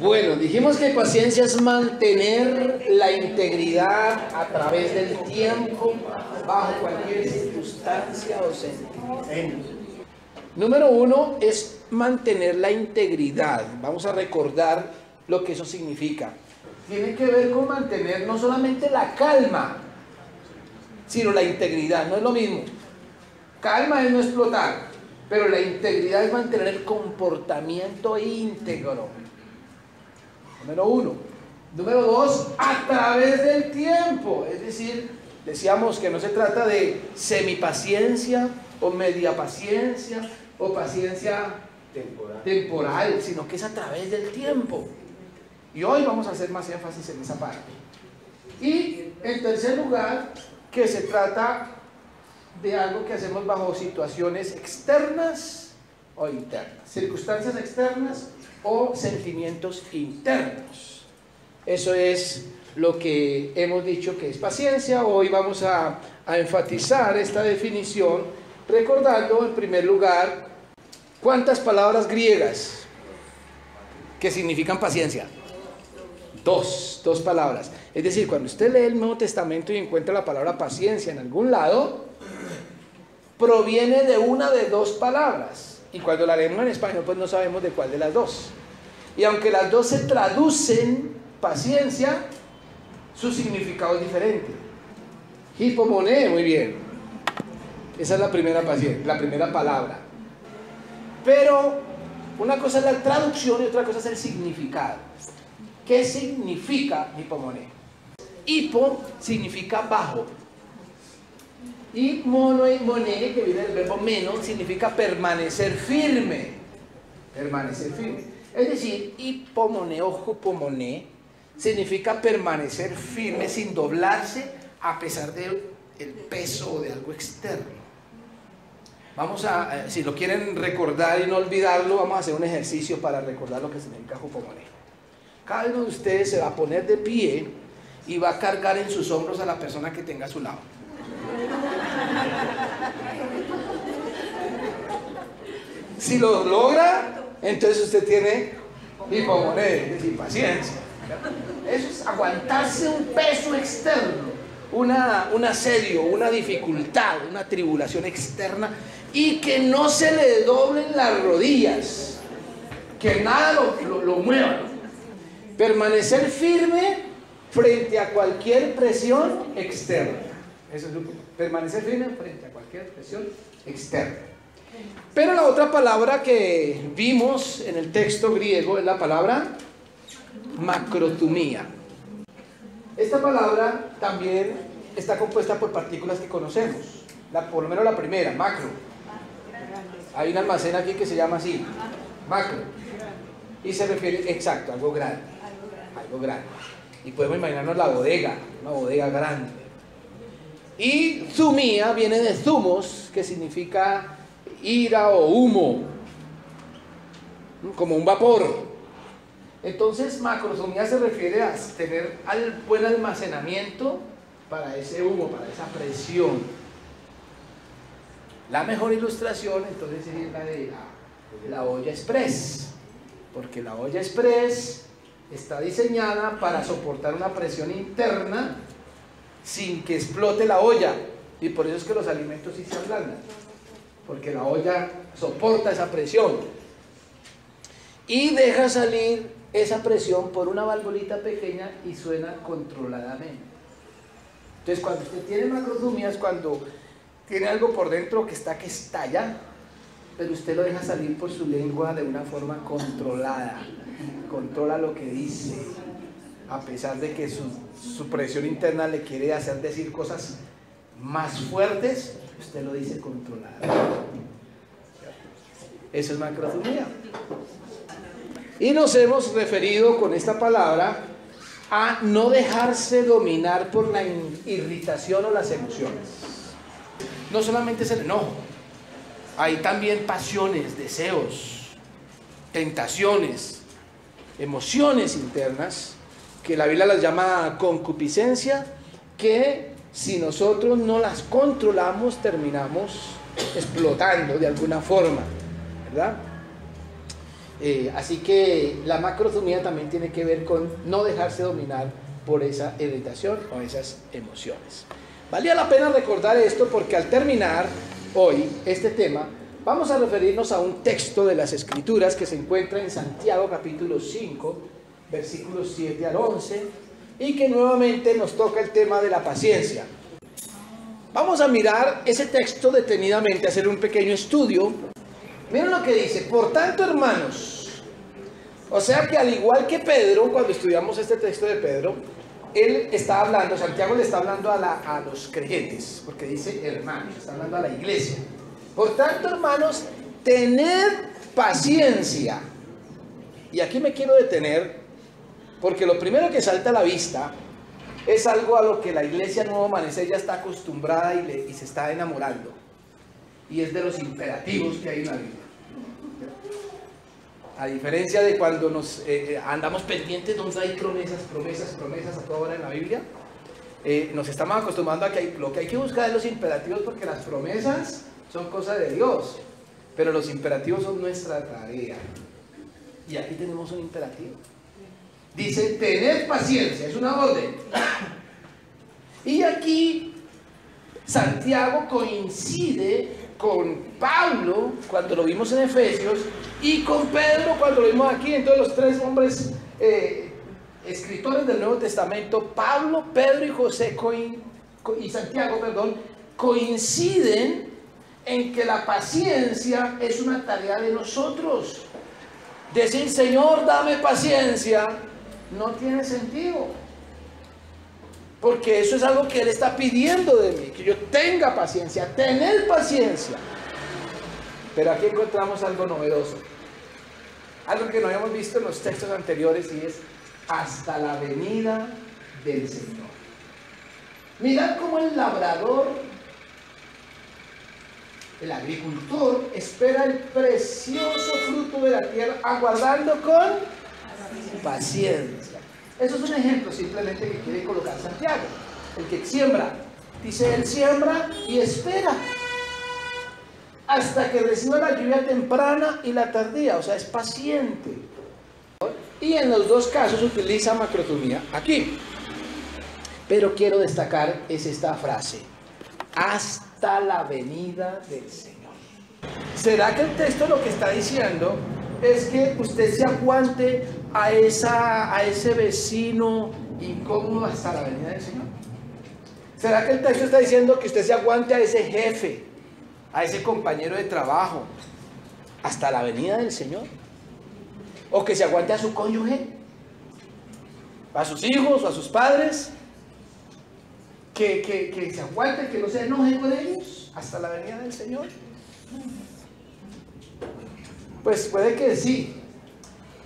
Bueno, dijimos que paciencia es mantener la integridad a través del tiempo, bajo cualquier circunstancia o sentimiento. Número 1 es mantener la integridad. Vamos a recordar lo que eso significa. Tiene que ver con mantener no solamente la calma, sino la integridad. No es lo mismo. Calma es no explotar, pero la integridad es mantener el comportamiento íntegro. Número 1. Número 2, a través del tiempo. Es decir, decíamos que no se trata de semipaciencia o media paciencia o paciencia temporal, sino que es a través del tiempo. Y hoy vamos a hacer más énfasis en esa parte. Y en tercer lugar, que se trata de algo que hacemos bajo situaciones externas o internas, circunstancias externas o sentimientos internos. Eso es lo que hemos dicho que es paciencia. Hoy vamos a enfatizar esta definición recordando en primer lugar cuántas palabras griegas que significan paciencia. Dos palabras. Es decir, cuando usted lee el Nuevo Testamento y encuentra la palabra paciencia en algún lado, proviene de una de dos palabras. Y cuando la leemos en español, pues no sabemos de cuál de las dos. Y aunque las dos se traducen paciencia, su significado es diferente. Hipomone, muy bien. Esa es la primera paciencia, la primera palabra. Pero una cosa es la traducción y otra cosa es el significado. ¿Qué significa hipomone? Hipo significa bajo. Y moné, que viene del verbo meno, significa permanecer firme. Permanecer firme. Es decir, hipomone o jupomone significa permanecer firme sin doblarse a pesar del peso de algo externo. Vamos a, si lo quieren recordar y no olvidarlo, vamos a hacer un ejercicio para recordar lo que significa jupomone. Cada uno de ustedes se va a poner de pie y va a cargar en sus hombros a la persona que tenga a su lado. Si lo logra, entonces usted tiene hipomone, es decir, paciencia. Eso es aguantarse un peso externo, un asedio, una dificultad, una tribulación externa, y que no se le doblen las rodillas, que nada lo mueva. Permanecer firme frente a cualquier presión externa. Eso es permanecer firme frente a cualquier presión externa. Pero la otra palabra que vimos en el texto griego es la palabra macrotumía. Esta palabra también está compuesta por partículas que conocemos, por lo menos la primera, macro. Hay un almacén aquí que se llama así, macro, y se refiere, exacto, a algo grande, algo grande. Y podemos imaginarnos la bodega, una bodega grande. Y zumía viene de zumos, que significa ira o humo, como un vapor. Entonces macrozumía se refiere a tener buen almacenamiento para ese humo, para esa presión. La mejor ilustración entonces es la de la olla express, porque la olla express está diseñada para soportar una presión interna sin que explote la olla, y por eso es que los alimentos sí se ablandan, porque la olla soporta esa presión y deja salir esa presión por una valvulita pequeña y suena controladamente. Entonces cuando usted tiene macrozumía es cuando tiene algo por dentro que estalla, pero usted lo deja salir por su lengua de una forma controlada, controla lo que dice, a pesar de que su presión interna le quiere hacer decir cosas más fuertes, usted lo dice controlado. Eso es macrozumía. Y nos hemos referido con esta palabra a no dejarse dominar por la irritación o las emociones. No solamente es el enojo, hay también pasiones, deseos, tentaciones, emociones internas, que la Biblia las llama concupiscencia, que si nosotros no las controlamos terminamos explotando de alguna forma, ¿verdad? Así que la macrotumía también tiene que ver con no dejarse dominar por esa irritación o esas emociones. Valía la pena recordar esto porque al terminar hoy este tema vamos a referirnos a un texto de las Escrituras que se encuentra en Santiago capítulo 5, versículos 7 al 11, y que nuevamente nos toca el tema de la paciencia. Vamos a mirar ese texto detenidamente, hacer un pequeño estudio. Miren lo que dice: por tanto, hermanos, o sea que al igual que Pedro, cuando estudiamos este texto de Pedro, él está hablando, Santiago le está hablando a los creyentes, porque dice hermanos, está hablando a la iglesia. Por tanto, hermanos, tened paciencia. Y aquí me quiero detener, porque lo primero que salta a la vista es algo a lo que la iglesia Nuevo Amanecer ya está acostumbrada y se está enamorando. Y es de los imperativos que hay en la Biblia. A diferencia de cuando nos andamos pendientes donde hay promesas a toda hora en la Biblia, nos estamos acostumbrando a que lo que hay que buscar es los imperativos, porque las promesas son cosas de Dios, pero los imperativos son nuestra tarea. Y aquí tenemos un imperativo. Dice, tened paciencia, es una orden. Y aquí Santiago coincide con Pablo cuando lo vimos en Efesios y con Pedro cuando lo vimos aquí. Entonces los tres hombres escritores del Nuevo Testamento, Pablo, Pedro y Santiago, coinciden en que la paciencia es una tarea de nosotros. Decir, Señor, dame paciencia, no tiene sentido, porque eso es algo que Él está pidiendo de mí, que yo tenga paciencia, tener paciencia. Pero aquí encontramos algo novedoso, algo que no habíamos visto en los textos anteriores, y es hasta la venida del Señor. Mirad cómo el labrador, el agricultor, espera el precioso fruto de la tierra, aguardando con paciencia. Eso es un ejemplo simplemente que quiere colocar Santiago. El que siembra, dice, él siembra y espera hasta que reciba la lluvia temprana y la tardía, o sea, es paciente. Y en los dos casos utiliza macrotumía aquí. Pero quiero destacar es esta frase: hasta la venida del Señor. ¿Será que el texto lo que está diciendo es que usted se aguante a ese vecino incómodo hasta la venida del Señor? ¿Será que el texto está diciendo que usted se aguante a ese jefe, a ese compañero de trabajo, hasta la venida del Señor? ¿O que se aguante a su cónyuge, a sus hijos o a sus padres? Que se aguante, que no se enoje con ellos hasta la venida del Señor. Pues puede que sí,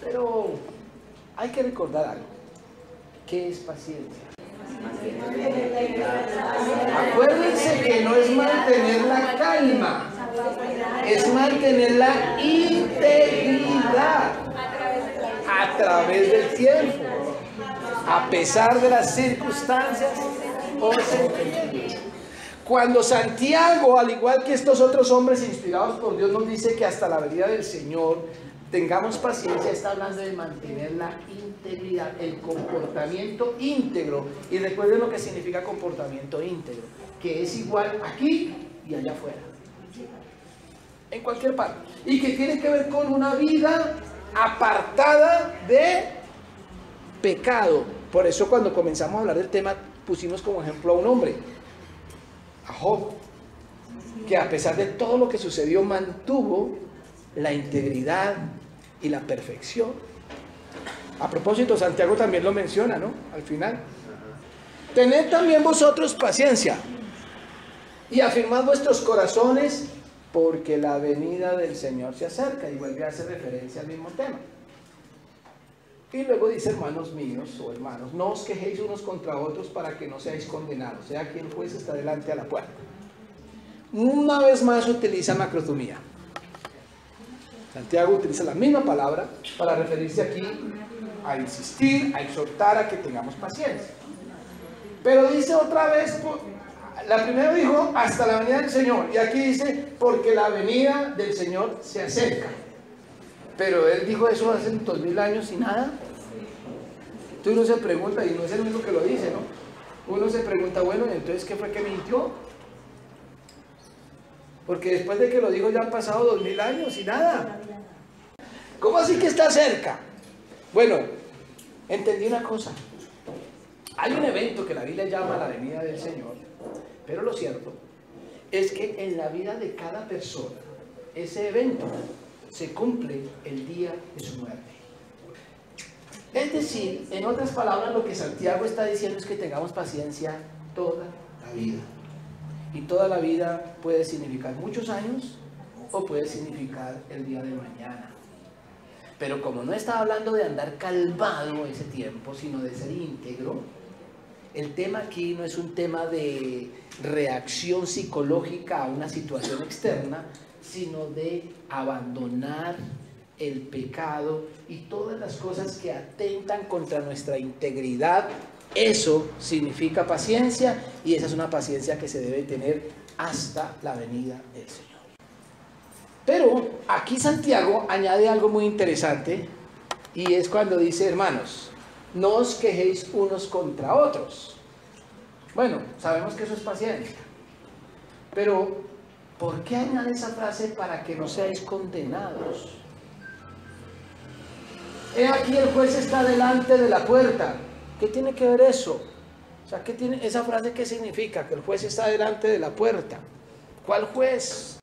pero hay que recordar algo. ¿Qué es paciencia? Acuérdense que no es mantener la calma, es mantener la integridad a través del tiempo, a pesar de las circunstancias o sentimientos. Cuando Santiago, al igual que estos otros hombres inspirados por Dios, nos dice que hasta la venida del Señor tengamos paciencia, está hablando de mantener la integridad, el comportamiento íntegro. Y recuerden lo que significa comportamiento íntegro, que es igual aquí y allá afuera, en cualquier parte, y que tiene que ver con una vida apartada de pecado. Por eso cuando comenzamos a hablar del tema pusimos como ejemplo a un hombre, a Job, que a pesar de todo lo que sucedió mantuvo la integridad y la perfección. A propósito, Santiago también lo menciona, ¿no? Al final. Tened también vosotros paciencia y afirmad vuestros corazones, porque la venida del Señor se acerca. Y vuelve a hacer referencia al mismo tema. Y luego dice, hermanos míos o hermanos, no os quejéis unos contra otros para que no seáis condenados. Sea quien juez está delante a la puerta. Una vez más utiliza macrotumía. Santiago utiliza la misma palabra para referirse aquí a insistir, a exhortar a que tengamos paciencia. Pero dice otra vez, la primera dijo hasta la venida del Señor, y aquí dice porque la venida del Señor se acerca. Pero él dijo eso hace 2000 años y nada. Entonces uno se pregunta, y no es el único que lo dice, ¿no? Uno se pregunta, bueno, entonces ¿qué fue que mintió? Porque después de que lo dijo ya han pasado 2000 años y nada. ¿Cómo así que está cerca? Bueno, entendí una cosa. Hay un evento que la Biblia llama la venida del Señor, pero lo cierto es que en la vida de cada persona, ese evento se cumple el día de su muerte. Es decir, en otras palabras, lo que Santiago está diciendo es que tengamos paciencia toda la vida. Y toda la vida puede significar muchos años o puede significar el día de mañana. Pero como no está hablando de andar calmado ese tiempo, sino de ser íntegro, el tema aquí no es un tema de reacción psicológica a una situación externa, sino de abandonar el pecado y todas las cosas que atentan contra nuestra integridad. Eso significa paciencia, y esa es una paciencia que se debe tener hasta la venida del Señor. Pero aquí Santiago añade algo muy interesante, y es cuando dice, hermanos, no os quejéis unos contra otros. Bueno, sabemos que eso es paciencia, pero ¿por qué añade esa frase para que no seáis condenados? He aquí el juez está delante de la puerta. ¿Qué tiene que ver eso? O sea, ¿qué tiene esa frase? ¿Qué significa? Que el juez está delante de la puerta. ¿Cuál juez?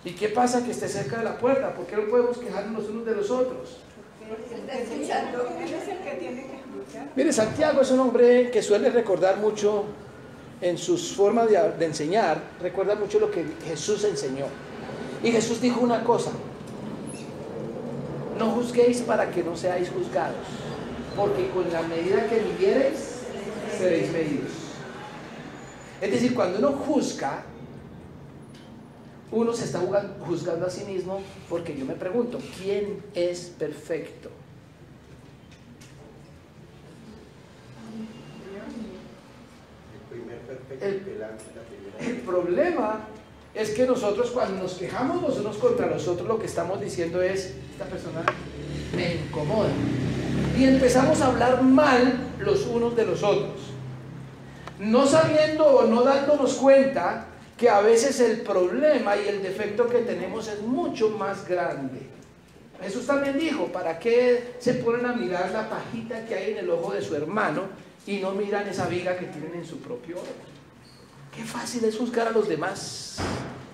¿Y qué pasa que esté cerca de la puerta? ¿Por qué no podemos quejarnos los unos de los otros? Él es el que tiene que escuchar. Mire, Santiago es un hombre que suele recordar mucho en sus formas de enseñar, recuerda mucho lo que Jesús enseñó. Y Jesús dijo una cosa: no juzguéis para que no seáis juzgados, porque con la medida que midiereis, seréis medidos. Es decir, cuando uno juzga, uno se está juzgando a sí mismo, porque yo me pregunto, ¿quién es perfecto? El problema es que nosotros, cuando nos quejamos los unos contra los otros, lo que estamos diciendo es, esta persona me incomoda, y empezamos a hablar mal los unos de los otros, no sabiendo o no dándonos cuenta que a veces el problema y el defecto que tenemos es mucho más grande. Jesús también dijo, ¿para qué se ponen a mirar la pajita que hay en el ojo de su hermano y no miran esa viga que tienen en su propio ojo? Qué fácil es juzgar a los demás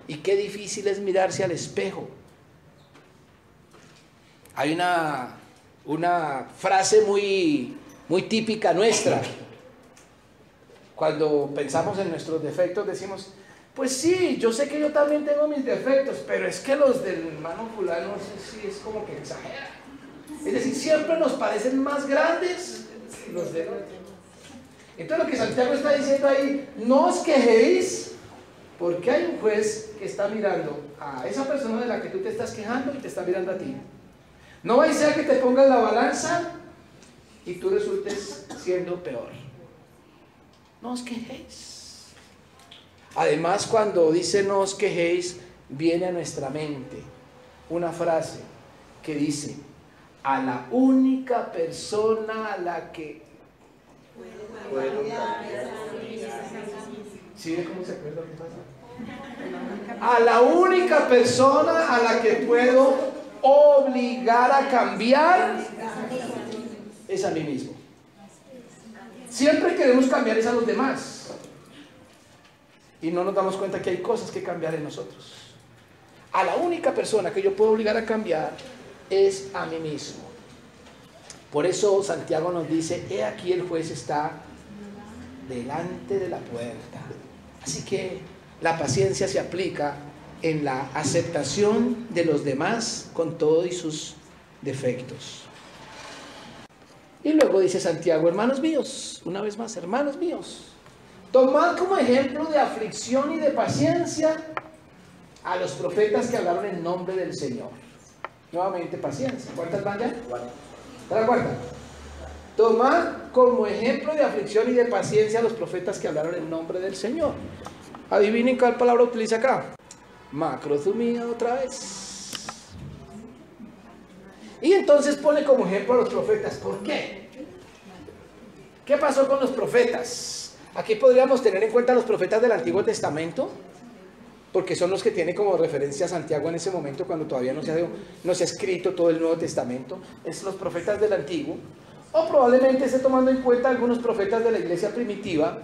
y qué difícil es mirarse al espejo. Hay una frase muy típica nuestra. Cuando pensamos en nuestros defectos decimos, pues sí, yo sé que yo también tengo mis defectos, pero es que los del hermano fulano, no sé si es como que exagera. Es decir, siempre nos parecen más grandes los de otros. Entonces lo que Santiago está diciendo ahí, no os quejéis, porque hay un juez que está mirando a esa persona de la que tú te estás quejando y te está mirando a ti. No vaya a ser que te pongas la balanza y tú resultes siendo peor. No os quejéis. Además, cuando dice no os quejéis, viene a nuestra mente una frase que dice, a la única persona a la que ¿sí ve cómo se acuerda lo que pasa? A la única persona a la que puedo obligar a cambiar es a mí mismo. Siempre queremos cambiar es a los demás. Y no nos damos cuenta que hay cosas que cambiar en nosotros. A la única persona que yo puedo obligar a cambiar es a mí mismo. Por eso Santiago nos dice, he aquí el juez está delante de la puerta. Así que la paciencia se aplica en la aceptación de los demás con todos y sus defectos. Y luego dice Santiago, hermanos míos, una vez más, hermanos míos, tomad como ejemplo de aflicción y de paciencia a los profetas que hablaron en nombre del Señor. Nuevamente paciencia. ¿Cuántas van ya? ¿Está la cuarta? Tomad como ejemplo de aflicción y de paciencia a los profetas que hablaron en nombre del Señor. Adivinen cuál palabra utiliza acá. Macrozumía otra vez. Y entonces pone como ejemplo a los profetas. ¿Por qué? ¿Qué pasó con los profetas? Aquí podríamos tener en cuenta a los profetas del Antiguo Testamento, porque son los que tiene como referencia Santiago en ese momento, cuando todavía no se ha escrito todo el Nuevo Testamento. Es los profetas del Antiguo. O probablemente esté tomando en cuenta algunos profetas de la iglesia primitiva.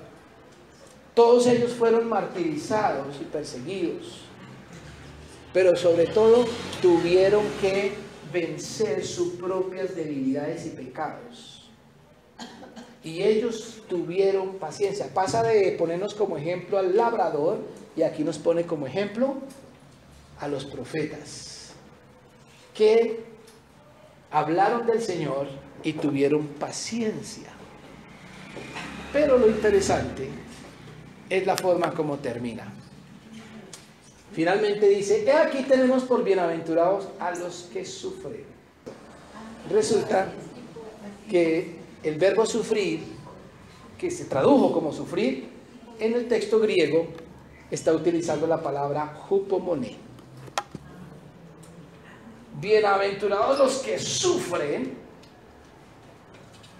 Todos ellos fueron martirizados y perseguidos, pero sobre todo tuvieron que vencer sus propias debilidades y pecados. Y ellos tuvieron paciencia. Pasa de ponernos como ejemplo al labrador, y aquí nos pone como ejemplo a los profetas, que hablaron del Señor y tuvieron paciencia. Pero lo interesante es la forma como termina. Finalmente dice: he aquí tenemos por bienaventurados a los que sufren. Resulta que el verbo sufrir, que se tradujo como sufrir, en el texto griego está utilizando la palabra hupomone. Bienaventurados los que sufren,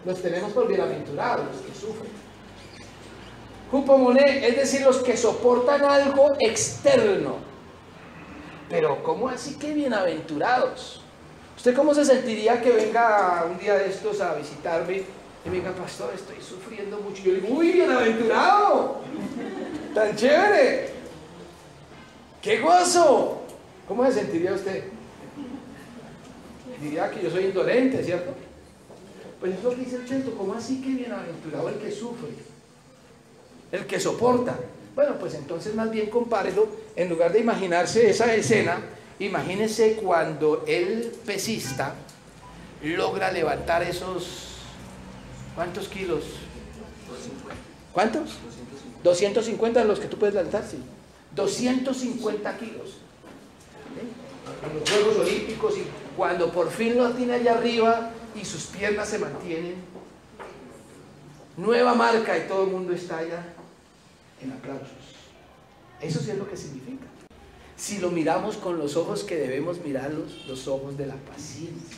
los tenemos por bienaventurados, los que sufren. Hupomone, es decir, los que soportan algo externo. Pero ¿cómo así que bienaventurados? ¿Usted cómo se sentiría que venga un día de estos a visitarme y me diga: pastor, estoy sufriendo mucho? Y yo le digo: uy, bienaventurado, tan chévere, qué gozo. ¿Cómo se sentiría usted? Diría que yo soy indolente, ¿cierto? Pues es lo que dice el texto. ¿Cómo así que bienaventurado el que sufre, el que soporta? Bueno, pues entonces más bien compárelo. En lugar de imaginarse esa escena, imagínese cuando el pesista logra levantar esos... ¿cuántos kilos? ¿Cuántos? 250 los que tú puedes levantar, sí. 250 kilos. En los Juegos Olímpicos, y cuando por fin lo tiene allá arriba y sus piernas se mantienen, nueva marca, y todo el mundo está allá en aplausos. Eso sí es lo que significa. Si lo miramos con los ojos que debemos mirarlos, los ojos de la paciencia.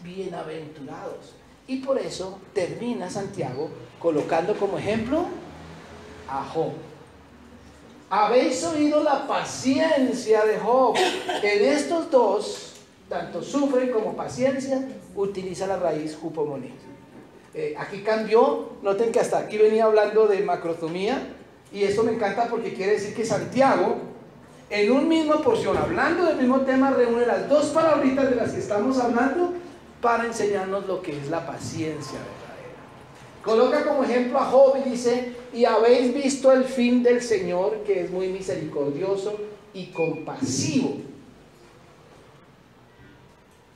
Bienaventurados. Y por eso termina Santiago colocando como ejemplo a Job. Habéis oído la paciencia de Job. En estos dos, tanto sufren como paciencia, utiliza la raíz hupomone. Aquí cambió. Noten que hasta aquí venía hablando de macrotomía, y esto me encanta porque quiere decir que Santiago, en una misma porción, hablando del mismo tema, reúne las dos palabritas de las que estamos hablando para enseñarnos lo que es la paciencia verdadera. Coloca como ejemplo a Job y dice: y habéis visto el fin del Señor, que es muy misericordioso y compasivo.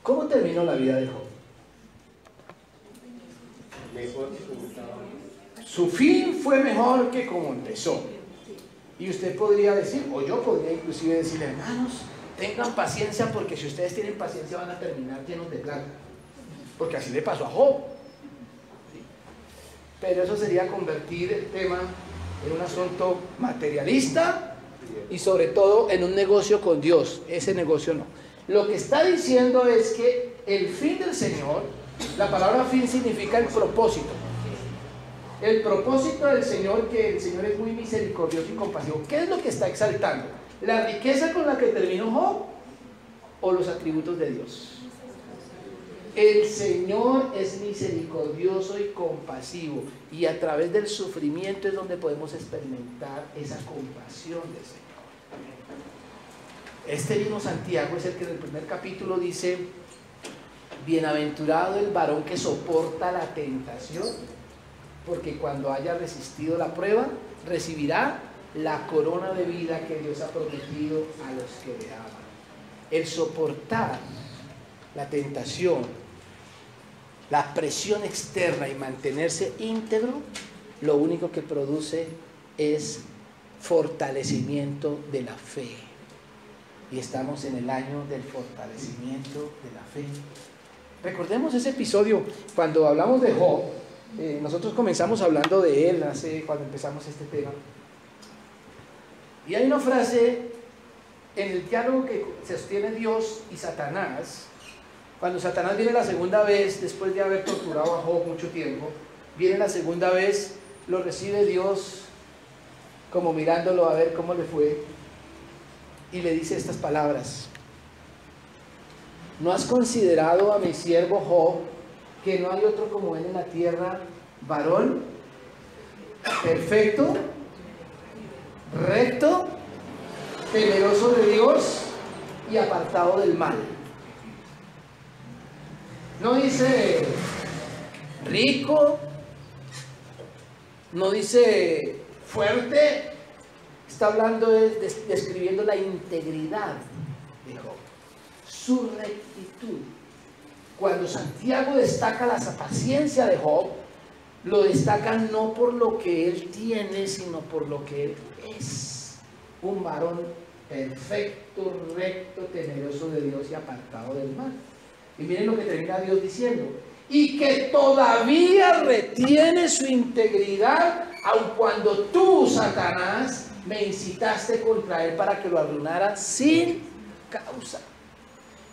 ¿Cómo terminó la vida de Job? Su fin fue mejor que como empezó. Y usted podría decir, o yo podría inclusive decir: hermanos, tengan paciencia, porque si ustedes tienen paciencia van a terminar llenos de plata. Porque así le pasó a Job. ¿Sí? Pero eso sería convertir el tema en un asunto materialista y sobre todo en un negocio con Dios. Ese negocio no. Lo que está diciendo es que el fin del Señor, la palabra fin significa el propósito. El propósito del Señor, que el Señor es muy misericordioso y compasivo. ¿Qué es lo que está exaltando? ¿La riqueza con la que terminó Job o los atributos de Dios? El Señor es misericordioso y compasivo, y a través del sufrimiento es donde podemos experimentar esa compasión del Señor. Este mismo Santiago es el que en el primer capítulo dice: bienaventurado el varón que soporta la tentación, porque cuando haya resistido la prueba, recibirá la corona de vida que Dios ha prometido a los que le aman. El soportar la tentación, la presión externa y mantenerse íntegro, lo único que produce es fortalecimiento de la fe. Y estamos en el año del fortalecimiento de la fe. Recordemos ese episodio cuando hablamos de Job. Nosotros comenzamos hablando de él cuando empezamos este tema. Y hay una frase en el diálogo que sostiene Dios y Satanás, Cuando Satanás viene la segunda vez, después de haber torturado a Job mucho tiempo, viene la segunda vez, lo recibe Dios como mirándolo a ver cómo le fue, y le dice estas palabras: ¿no has considerado a mi siervo Job, que no hay otro como él en la tierra, varón perfecto, recto, temeroso de Dios y apartado del mal? No dice rico, no dice fuerte, está hablando, describiendo la integridad de Job, su rectitud. Cuando Santiago destaca la paciencia de Job, lo destaca no por lo que él tiene, sino por lo que él es: un varón perfecto, recto, temeroso de Dios y apartado del mal. Y miren lo que termina Dios diciendo: y que todavía retiene su integridad, aun cuando tú, Satanás, me incitaste contra él para que lo arruinara sin causa.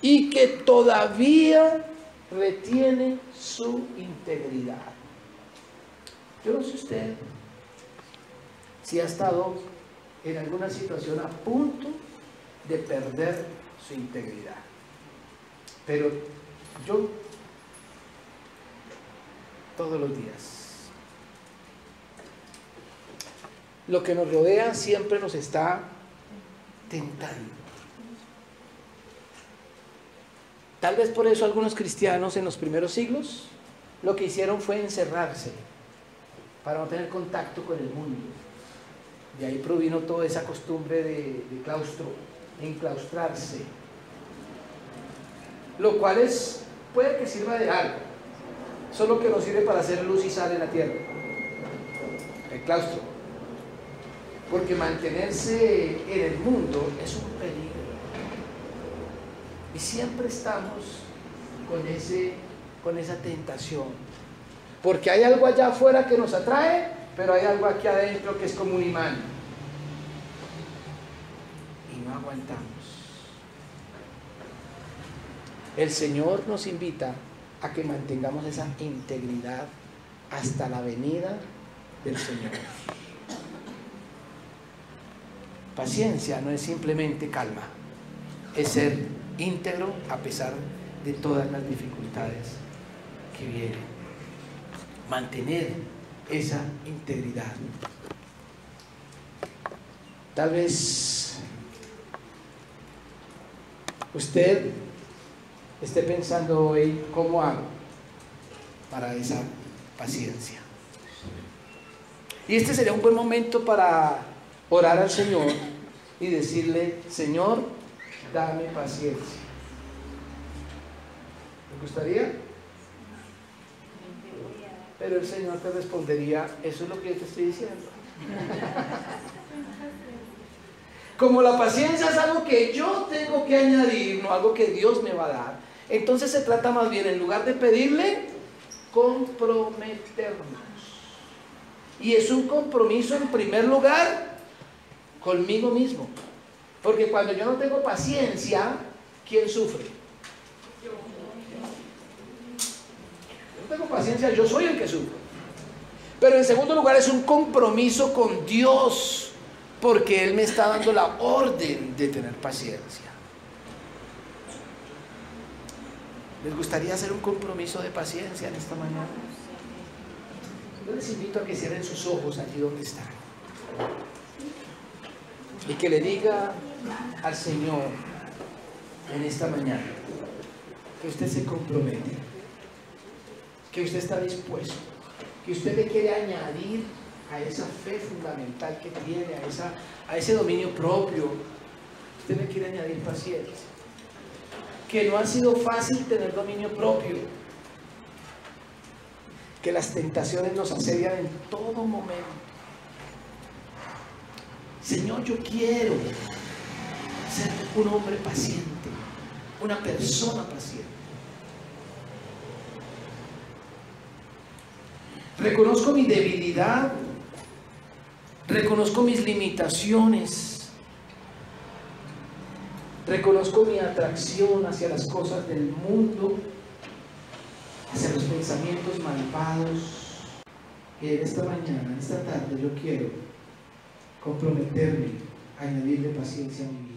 Y que todavía retiene su integridad. Yo no sé usted si ha estado en alguna situación a punto de perder su integridad, pero yo todos los días, lo que nos rodea siempre nos está tentando. Tal vez por eso algunos cristianos en los primeros siglos lo que hicieron fue encerrarse para no tener contacto con el mundo. De ahí provino toda esa costumbre de claustro, de enclaustrarse, lo cual puede que sirva de algo, solo que no sirve para hacer luz y sal en la tierra, el claustro, porque mantenerse en el mundo es un peligro. Y siempre estamos con esa tentación, porque hay algo allá afuera que nos atrae, pero hay algo aquí adentro que es como un imán, y no aguantamos. El Señor nos invita a que mantengamos esa integridad hasta la venida del Señor. Paciencia no es simplemente calma, es ser íntegro a pesar de todas las dificultades que vienen. Mantener esa integridad. Tal vez usted esté pensando hoy: ¿cómo hago para esa paciencia? Y este sería un buen momento para orar al Señor y decirle: Señor, dame paciencia. ¿Te gustaría? Pero el Señor te respondería: eso es lo que yo te estoy diciendo. Como la paciencia es algo que yo tengo que añadir, no algo que Dios me va a dar, entonces se trata más bien, en lugar de pedirle, comprometernos. Y es un compromiso en primer lugar conmigo mismo, porque cuando yo no tengo paciencia, ¿quién sufre? Yo no tengo paciencia, yo soy el que sufre. Pero en segundo lugar es un compromiso con Dios, porque Él me está dando la orden de tener paciencia. ¿Les gustaría hacer un compromiso de paciencia en esta mañana? Yo les invito a que cierren sus ojos allí donde están y que le diga al Señor en esta mañana que usted se compromete, que usted está dispuesto, que usted le quiere añadir a esa fe fundamental que tiene, a ese dominio propio. Usted le quiere añadir paciencia, que no ha sido fácil tener dominio propio, que las tentaciones nos asedian en todo momento. Señor, yo quiero ser un hombre paciente, una persona paciente. Reconozco mi debilidad, reconozco mis limitaciones, Reconozco mi atracción hacia las cosas del mundo, hacia los pensamientos malvados. Y en esta mañana, en esta tarde, yo quiero comprometerme a añadirle paciencia a mi vida.